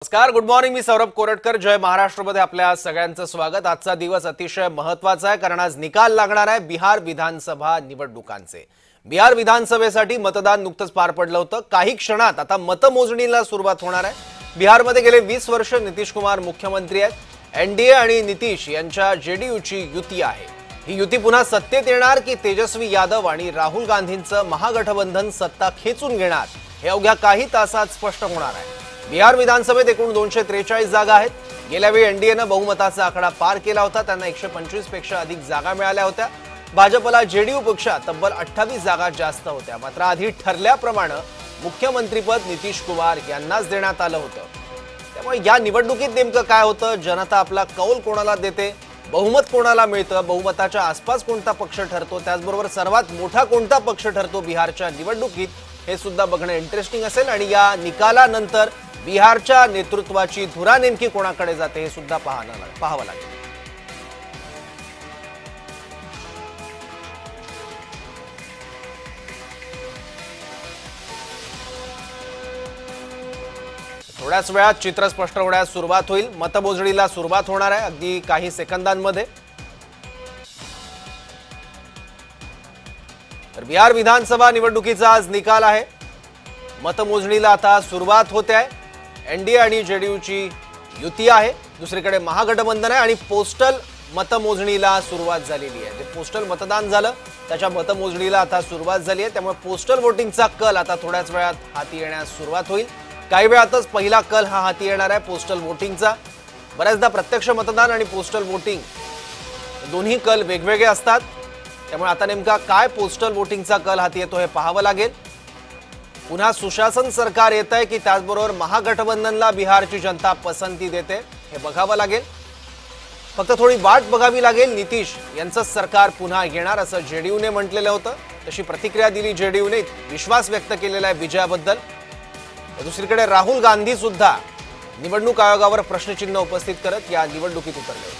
नमस्कार, good morning. मी सौरभ कोरटकर. जय महाराष्ट्रमध्ये आपल्या सगळ्यांचं स्वागत. आजचा दिवस अतिशय महत्त्वाचा आहे कारण आज निकाल लागणार आहे बिहार विधानसभा निवडणुकांचे. बिहार विधानसभेसाठी मतदान नुकतंच पार पडलं होतं. काही क्षणात आता मतमोजणीला सुरुवात होणार आहे. बिहारमध्ये गेले 20 वर्ष नितीश कुमार मुख्यमंत्री आहेत. एनडीए आणि नितीश यांच्या जेडीयूची युती आहे. ही युती पुन्हा सत्तेत येणार की तेजस्वी यादव आणि राहुल गांधींचं महागठबंधन सत्ता खेचून घेणार हे अवघ्या काही तासात स्पष्ट होणार आहे. बिहार विधानसभेत एकूण 243 जागा आहेत. गेल्या वेळी एनडीएनं बहुमताचा आकडा पार केला होता. त्यांना 125 पेक्षा अधिक जागा मिळाल्या होत्या. भाजपला जेडीयू पेक्षा तब्बल 28 जागा जास्त होत्या. मात्र आधी ठरल्याप्रमाणे मुख्यमंत्रीपद नितीश कुमार यांनाच देण्यात आलं होतं. त्यामुळे या निवडणुकीत नेमकं काय होतं, जनता आपला कौल कोणाला देते, बहुमत कोणाला मिळतं, बहुमताच्या आसपास कोणता पक्ष ठरतो, त्याचबरोबर सर्वात मोठा कोणता पक्ष ठरतो बिहारच्या निवडणुकीत, हे सुद्धा बघणं इंटरेस्टिंग असेल. आणि या निकालानंतर बिहारच्या नेतृत्वाची धुरा नेमकी कोणाकडे जाते हे सुद्धा पाहावं लागेल. थोड्याच वेळात चित्र स्पष्ट होण्यास सुरुवात होईल. मतमोजणीला सुरुवात होणार आहे अगदी काही सेकंदांमध्ये. तर बिहार विधानसभा निवडणुकीचा आज निकाल आहे. मतमोजणीला आता सुरुवात होते आहे. एनडीए आणि जेडीयूची युती आहे. दुसरीकडे महागठबंधन आहे आणि पोस्टल मतमोजणीला सुरुवात झालेली आहे. ते पोस्टल मतदान झालं, त्याच्या मतमोजणीला आता सुरुवात झाली आहे. त्यामुळे पोस्टल वोटिंगचा कल आता थोड्याच वेळात हाती येण्यास सुरुवात होईल. काही वेळातच पहिला कल हा हाती येणार आहे पोस्टल वोटिंगचा. बऱ्याचदा प्रत्यक्ष मतदान आणि पोस्टल वोटिंग दोन्ही कल वेगवेगळे असतात. त्यामुळे आता नेमका काय पोस्टल वोटिंगचा कल हाती येतो हे पाहावं लागेल. पुन्हा सुशासन सरकार येत आहे की त्याचबरोबर महागठबंधनला बिहारची जनता पसंती देते हे बघावं लागेल. फक्त थोडी वाट बघावी लागेल. नितीश यांचं सरकार पुन्हा येणार असं जेडीयूने म्हटलेलं होतं. तशी प्रतिक्रिया दिली जेडीयूने. विश्वास व्यक्त केलेला आहे विजयाबद्दल. दुसरीकडे राहुल गांधी सुद्धा निवडणूक आयोगावर प्रश्नचिन्ह उपस्थित करत या निवडणुकीत उतरले.